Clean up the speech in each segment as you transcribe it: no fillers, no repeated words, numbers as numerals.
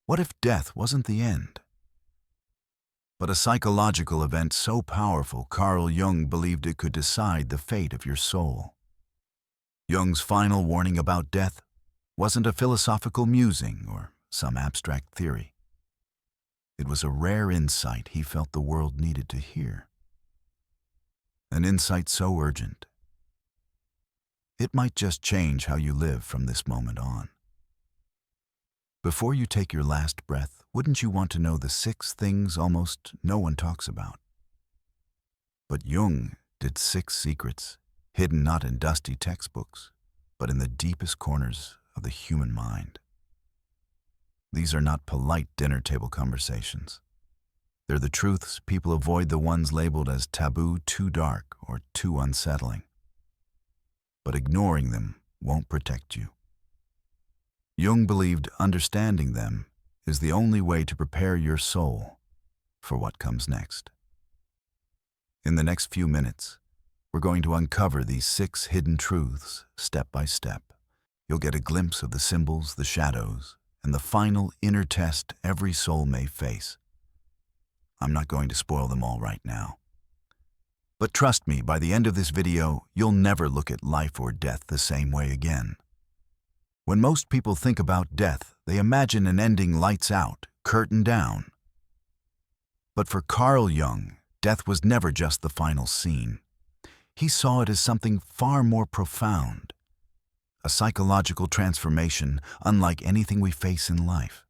What if death wasn't the end, but a psychological event so powerful Carl Jung believed it could decide the fate of your soul? Jung's final warning about death wasn't a philosophical musing or some abstract theory. It was a rare insight he felt the world needed to hear. An insight so urgent, it might just change how you live from this moment on. Before you take your last breath, wouldn't you want to know the 6 things almost no one talks about? But Jung did 6 secrets, hidden not in dusty textbooks, but in the deepest corners of the human mind. These are not polite dinner table conversations. They're the truths people avoid, the ones labeled as taboo, too dark, or too unsettling. But ignoring them won't protect you. Jung believed understanding them is the only way to prepare your soul for what comes next. In the next few minutes, we're going to uncover these 6 hidden truths step by step. You'll get a glimpse of the symbols, the shadows, and the final inner test every soul may face. I'm not going to spoil them all right now. But trust me, by the end of this video, you'll never look at life or death the same way again. When most people think about death, they imagine an ending lights out, curtain down. But for Carl Jung, death was never just the final scene. He saw it as something far more profound, a psychological transformation unlike anything we face in life.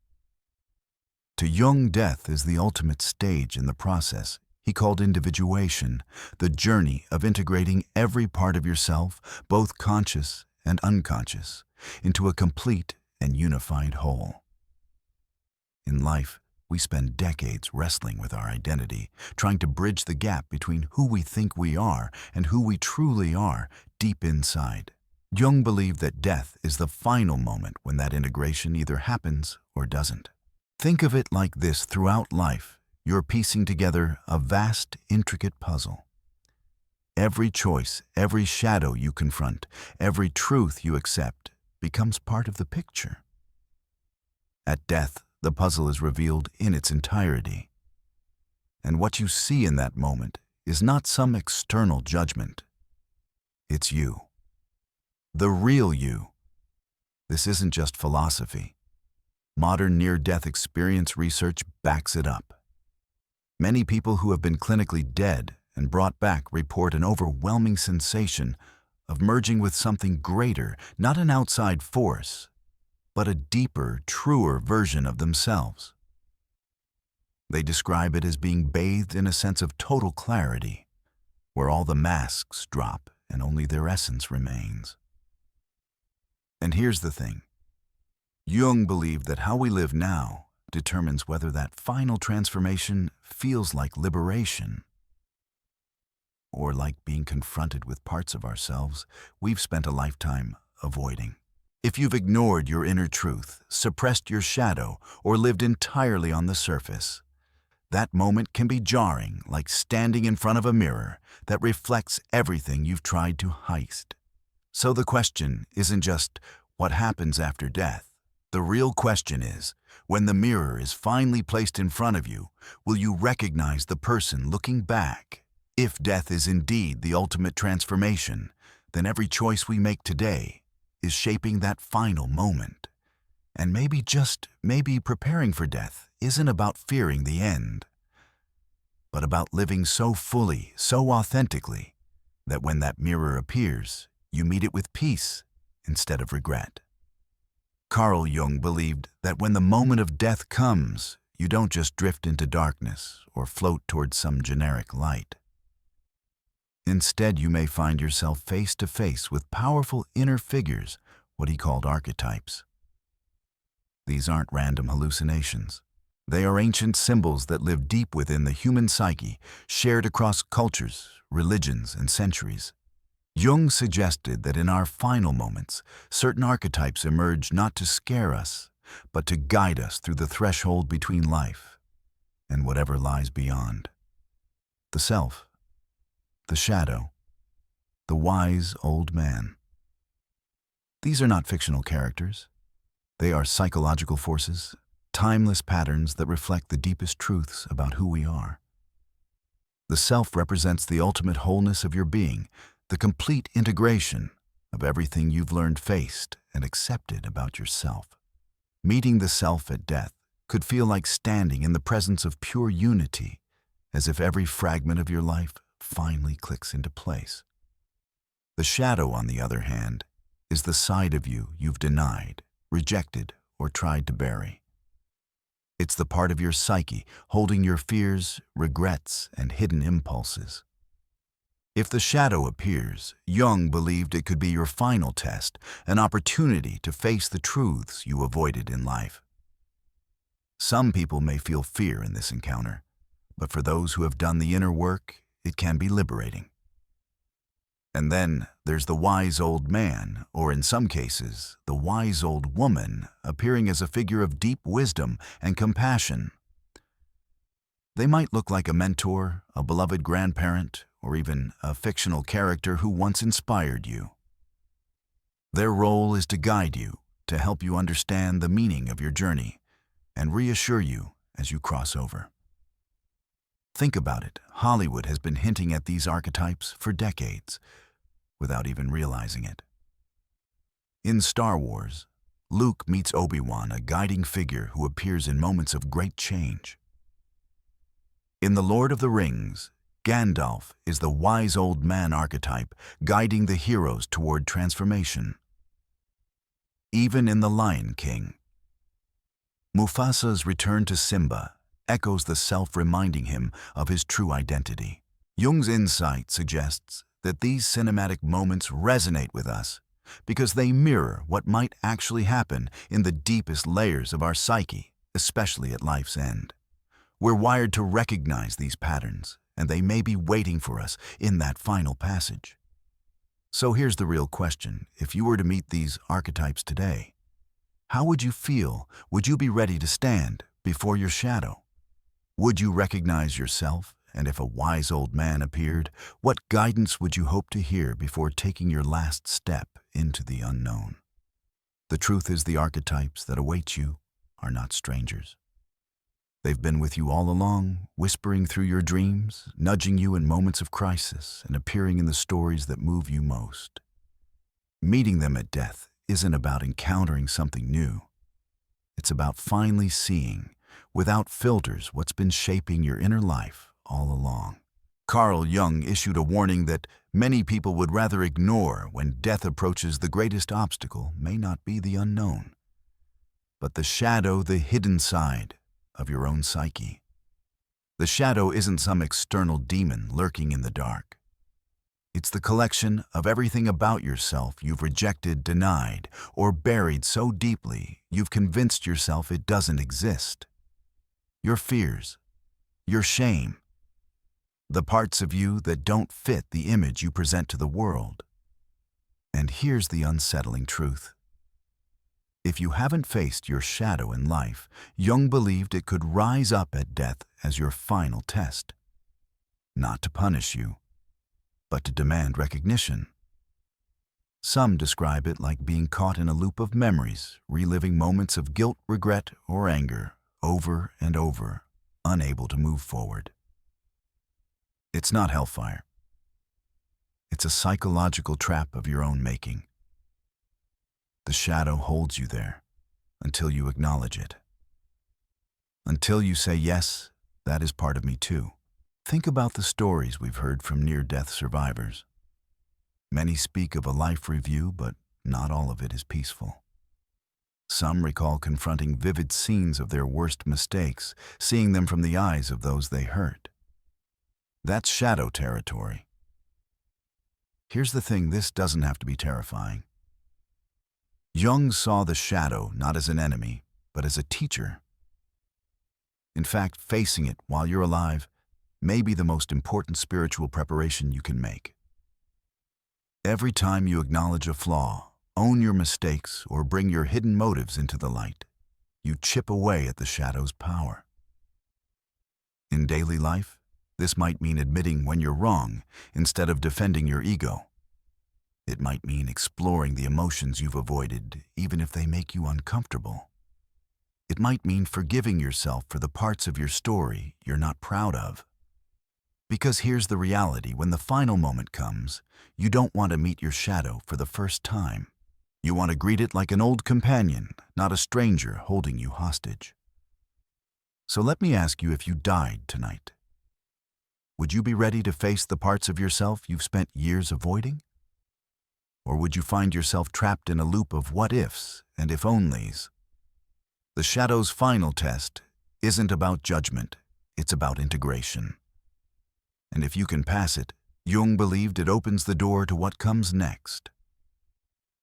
To Jung, death is the ultimate stage in the process he called individuation, the journey of integrating every part of yourself, both conscious and unconscious, into a complete and unified whole. In life, we spend decades wrestling with our identity, trying to bridge the gap between who we think we are and who we truly are deep inside. Jung believed that death is the final moment when that integration either happens or doesn't. Think of it like this: throughout life, you're piecing together a vast, intricate puzzle. Every choice, every shadow you confront, every truth you accept becomes part of the picture. At death, the puzzle is revealed in its entirety. And what you see in that moment is not some external judgment. It's you. The real you. This isn't just philosophy. Modern near-death experience research backs it up. Many people who have been clinically dead and brought back report an overwhelming sensation of merging with something greater, not an outside force, but a deeper, truer version of themselves. They describe it as being bathed in a sense of total clarity, where all the masks drop and only their essence remains. And here's the thing. Jung believed that how we live now determines whether that final transformation feels like liberation or like being confronted with parts of ourselves we've spent a lifetime avoiding. If you've ignored your inner truth, suppressed your shadow, or lived entirely on the surface, that moment can be jarring, like standing in front of a mirror that reflects everything you've tried to hide. So the question isn't just what happens after death. The real question is, when the mirror is finally placed in front of you, will you recognize the person looking back? If death is indeed the ultimate transformation, then every choice we make today is shaping that final moment. And maybe, just maybe, preparing for death isn't about fearing the end, but about living so fully, so authentically, that when that mirror appears, you meet it with peace instead of regret. Carl Jung believed that when the moment of death comes, you don't just drift into darkness or float towards some generic light. Instead, you may find yourself face to face with powerful inner figures, what he called archetypes. These aren't random hallucinations. They are ancient symbols that live deep within the human psyche, shared across cultures, religions, and centuries. Jung suggested that in our final moments, certain archetypes emerge not to scare us, but to guide us through the threshold between life and whatever lies beyond. The self, the shadow, the wise old man. These are not fictional characters. They are psychological forces, timeless patterns that reflect the deepest truths about who we are. The self represents the ultimate wholeness of your being, the complete integration of everything you've learned, faced, and accepted about yourself. Meeting the self at death could feel like standing in the presence of pure unity, as if every fragment of your life finally clicks into place. The shadow, on the other hand, is the side of you you've denied, rejected, or tried to bury. It's the part of your psyche holding your fears, regrets, and hidden impulses. If the shadow appears, Jung believed it could be your final test, an opportunity to face the truths you avoided in life. Some people may feel fear in this encounter, but for those who have done the inner work, it can be liberating. And then there's the wise old man, or in some cases, the wise old woman, appearing as a figure of deep wisdom and compassion. They might look like a mentor, a beloved grandparent, or even a fictional character who once inspired you. Their role is to guide you, to help you understand the meaning of your journey, and reassure you as you cross over. Think about it. Hollywood has been hinting at these archetypes for decades, without even realizing it. In Star Wars, Luke meets Obi-Wan, a guiding figure who appears in moments of great change. In The Lord of the Rings, Gandalf is the wise old man archetype, guiding the heroes toward transformation. Even in The Lion King, Mufasa's return to Simba echoes the self, reminding him of his true identity. Jung's insight suggests that these cinematic moments resonate with us because they mirror what might actually happen in the deepest layers of our psyche, especially at life's end. We're wired to recognize these patterns, and they may be waiting for us in that final passage. So here's the real question. If you were to meet these archetypes today, how would you feel? Would you be ready to stand before your shadow? Would you recognize yourself? And if a wise old man appeared, what guidance would you hope to hear before taking your last step into the unknown? The truth is, the archetypes that await you are not strangers. They've been with you all along, whispering through your dreams, nudging you in moments of crisis, and appearing in the stories that move you most. Meeting them at death isn't about encountering something new. It's about finally seeing, without filters, what's been shaping your inner life all along. Carl Jung issued a warning that many people would rather ignore when death approaches. The greatest obstacle may not be the unknown, but the shadow, the hidden side of your own psyche. The shadow isn't some external demon lurking in the dark. It's the collection of everything about yourself you've rejected, denied, or buried so deeply you've convinced yourself it doesn't exist. Your fears, your shame, the parts of you that don't fit the image you present to the world. And here's the unsettling truth. If you haven't faced your shadow in life, Jung believed it could rise up at death as your final test. Not to punish you, but to demand recognition. Some describe it like being caught in a loop of memories, reliving moments of guilt, regret, or anger over and over, unable to move forward. It's not hellfire. It's a psychological trap of your own making. The shadow holds you there until you acknowledge it. Until you say, yes, that is part of me too. Think about the stories we've heard from near-death survivors. Many speak of a life review, but not all of it is peaceful. Some recall confronting vivid scenes of their worst mistakes, seeing them from the eyes of those they hurt. That's shadow territory. Here's the thing, this doesn't have to be terrifying. Jung saw the shadow not as an enemy, but as a teacher. In fact, facing it while you're alive may be the most important spiritual preparation you can make. Every time you acknowledge a flaw, own your mistakes, or bring your hidden motives into the light, you chip away at the shadow's power. In daily life, this might mean admitting when you're wrong instead of defending your ego. It might mean exploring the emotions you've avoided, even if they make you uncomfortable. It might mean forgiving yourself for the parts of your story you're not proud of. Because here's the reality: when the final moment comes, you don't want to meet your shadow for the first time. You want to greet it like an old companion, not a stranger holding you hostage. So let me ask you, if you died tonight, would you be ready to face the parts of yourself you've spent years avoiding? Or would you find yourself trapped in a loop of what-ifs and if-onlys? The shadow's final test isn't about judgment, it's about integration. And if you can pass it, Jung believed it opens the door to what comes next.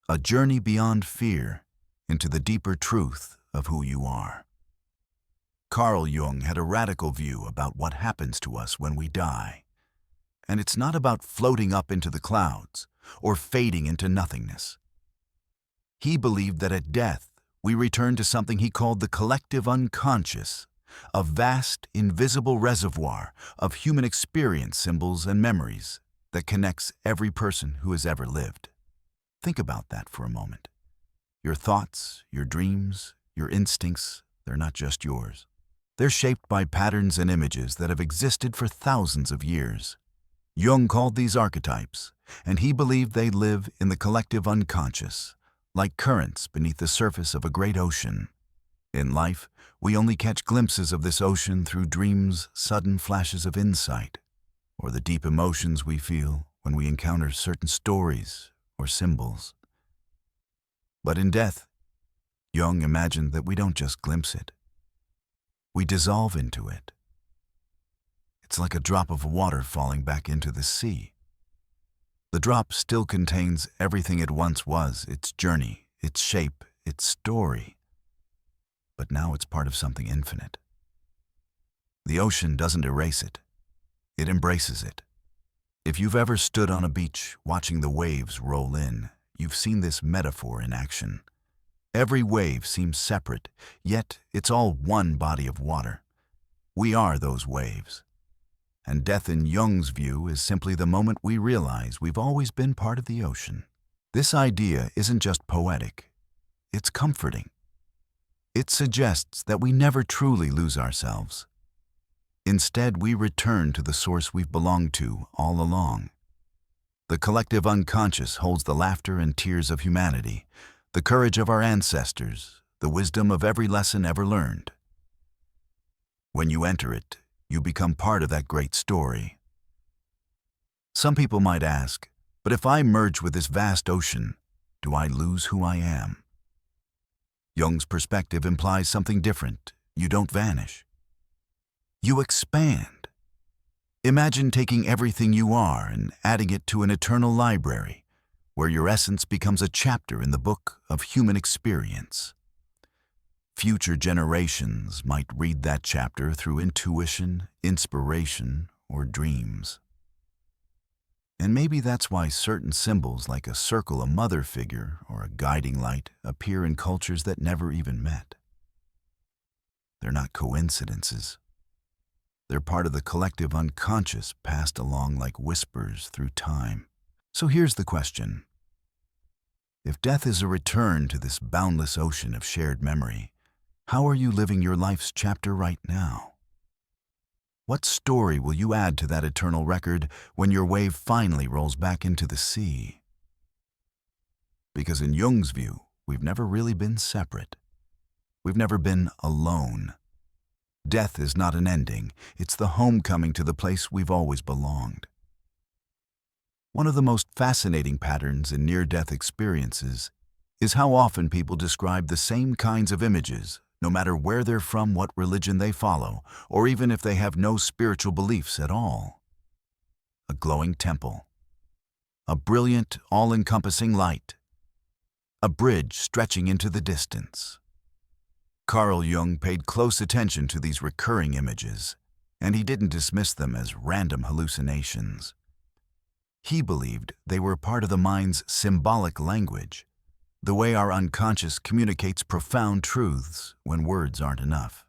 A journey beyond fear into the deeper truth of who you are. Carl Jung had a radical view about what happens to us when we die. And it's not about floating up into the clouds or fading into nothingness. He believed that at death, we return to something he called the collective unconscious, a vast, invisible reservoir of human experience, symbols, and memories that connects every person who has ever lived. Think about that for a moment. Your thoughts, your dreams, your instincts, they're not just yours. They're shaped by patterns and images that have existed for thousands of years. Jung called these archetypes, and he believed they live in the collective unconscious, like currents beneath the surface of a great ocean. In life, we only catch glimpses of this ocean through dreams, sudden flashes of insight, or the deep emotions we feel when we encounter certain stories or symbols. But in death, Jung imagined that we don't just glimpse it. We dissolve into it. It's like a drop of water falling back into the sea. The drop still contains everything it once was, its journey, its shape, its story. But now it's part of something infinite. The ocean doesn't erase it. It embraces it. If you've ever stood on a beach watching the waves roll in, you've seen this metaphor in action. Every wave seems separate, yet it's all one body of water. We are those waves. And death, in Jung's view, is simply the moment we realize we've always been part of the ocean. This idea isn't just poetic, it's comforting. It suggests that we never truly lose ourselves. Instead, we return to the source we've belonged to all along. The collective unconscious holds the laughter and tears of humanity, the courage of our ancestors, the wisdom of every lesson ever learned. When you enter it, you become part of that great story. Some people might ask, but if I merge with this vast ocean, do I lose who I am? Jung's perspective implies something different. You don't vanish. You expand. Imagine taking everything you are and adding it to an eternal library, where your essence becomes a chapter in the book of human experience. Future generations might read that chapter through intuition, inspiration, or dreams. And maybe that's why certain symbols like a circle, a mother figure, or a guiding light appear in cultures that never even met. They're not coincidences. They're part of the collective unconscious passed along like whispers through time. So here's the question. If death is a return to this boundless ocean of shared memory, how are you living your life's chapter right now? What story will you add to that eternal record when your wave finally rolls back into the sea? Because in Jung's view, we've never really been separate. We've never been alone. Death is not an ending, it's the homecoming to the place we've always belonged. One of the most fascinating patterns in near-death experiences is how often people describe the same kinds of images, no matter where they're from, what religion they follow, or even if they have no spiritual beliefs at all. A glowing temple. A brilliant, all-encompassing light. A bridge stretching into the distance. Carl Jung paid close attention to these recurring images, and he didn't dismiss them as random hallucinations. He believed they were part of the mind's symbolic language, the way our unconscious communicates profound truths when words aren't enough.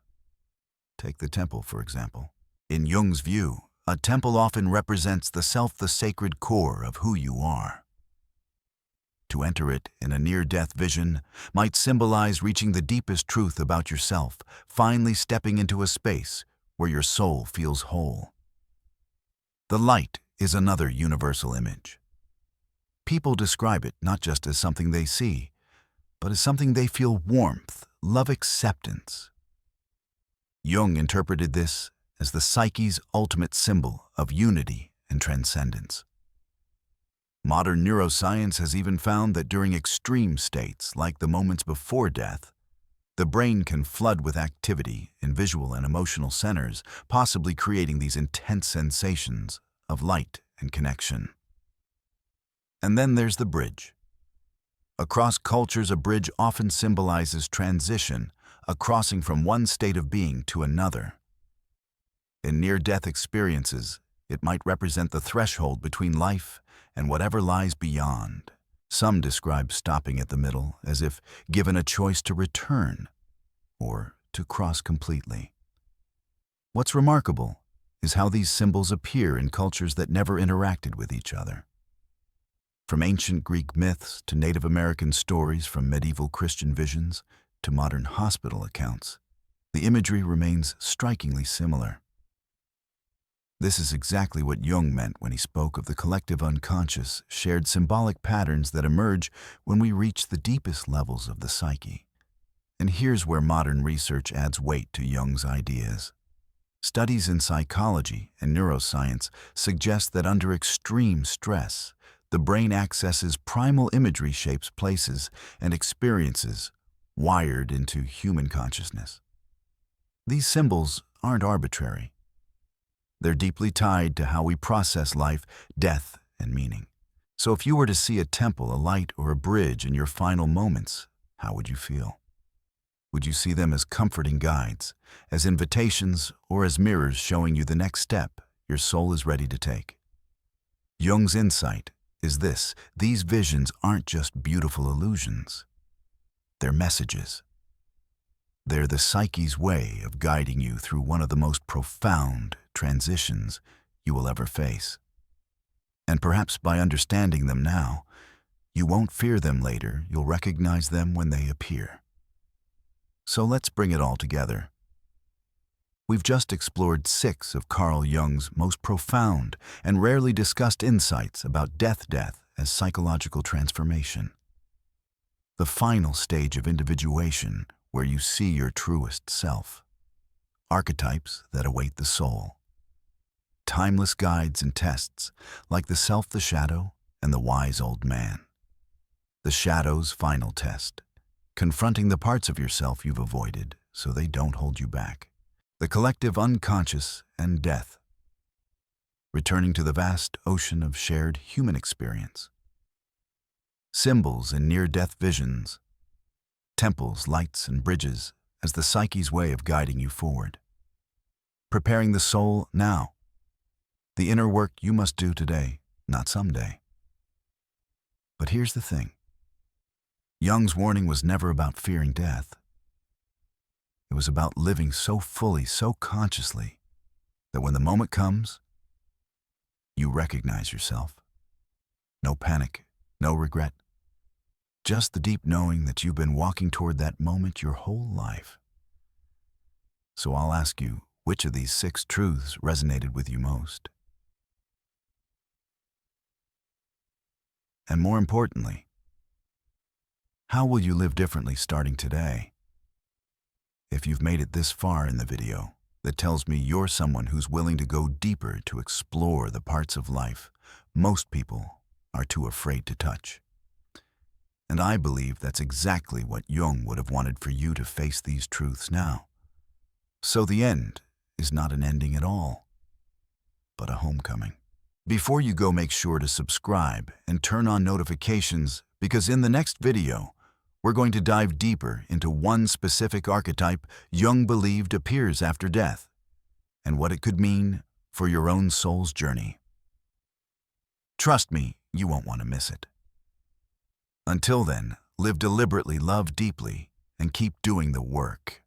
Take the temple, for example. In Jung's view, a temple often represents the self, the sacred core of who you are. to enter it in a near-death vision might symbolize reaching the deepest truth about yourself, finally stepping into a space where your soul feels whole. The light is another universal image. People describe it not just as something they see, but as something they feel warmth, love, acceptance. Jung interpreted this as the psyche's ultimate symbol of unity and transcendence. Modern neuroscience has even found that during extreme states, like the moments before death, the brain can flood with activity in visual and emotional centers, possibly creating these intense sensations of light and connection. And then there's the bridge. Across cultures, a bridge often symbolizes transition, a crossing from one state of being to another. In near-death experiences, it might represent the threshold between life and whatever lies beyond. Some describe stopping at the middle as if given a choice to return or to cross completely. What's remarkable is how these symbols appear in cultures that never interacted with each other. From ancient Greek myths to Native American stories, from medieval Christian visions to modern hospital accounts, the imagery remains strikingly similar. This is exactly what Jung meant when he spoke of the collective unconscious, shared symbolic patterns that emerge when we reach the deepest levels of the psyche. And here's where modern research adds weight to Jung's ideas. Studies in psychology and neuroscience suggest that under extreme stress, the brain accesses primal imagery, shapes, places, and experiences wired into human consciousness. These symbols aren't arbitrary. They're deeply tied to how we process life, death, and meaning. So if you were to see a temple, a light, or a bridge in your final moments, how would you feel? Would you see them as comforting guides, as invitations, or as mirrors showing you the next step your soul is ready to take? Jung's insight is this: these visions aren't just beautiful illusions. They're messages. They're the psyche's way of guiding you through one of the most profound transitions you will ever face. And perhaps by understanding them now, you won't fear them later, you'll recognize them when they appear. So let's bring it all together. We've just explored 6 of Carl Jung's most profound and rarely discussed insights about death as psychological transformation. The final stage of individuation, where you see your truest self. Archetypes that await the soul. Timeless guides and tests, like the self, the shadow, and the wise old man. The shadow's final test, confronting the parts of yourself you've avoided so they don't hold you back. The collective unconscious and death, returning to the vast ocean of shared human experience. Symbols and near-death visions, temples, lights, and bridges as the psyche's way of guiding you forward. Preparing the soul now. The inner work you must do today, not someday. But here's the thing. Jung's warning was never about fearing death. It was about living so fully, so consciously, that when the moment comes, you recognize yourself. No panic, no regret. Just the deep knowing that you've been walking toward that moment your whole life. So I'll ask you, which of these 6 truths resonated with you most? And more importantly, how will you live differently starting today? If you've made it this far in the video, that tells me you're someone who's willing to go deeper to explore the parts of life most people are too afraid to touch. And I believe that's exactly what Jung would have wanted for you to face these truths now. So the end is not an ending at all, but a homecoming. Before you go, make sure to subscribe and turn on notifications, because in the next video, we're going to dive deeper into one specific archetype Jung believed appears after death, and what it could mean for your own soul's journey. Trust me, you won't want to miss it. Until then, live deliberately, love deeply, and keep doing the work.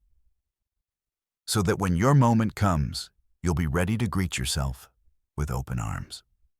So that when your moment comes, you'll be ready to greet yourself with open arms.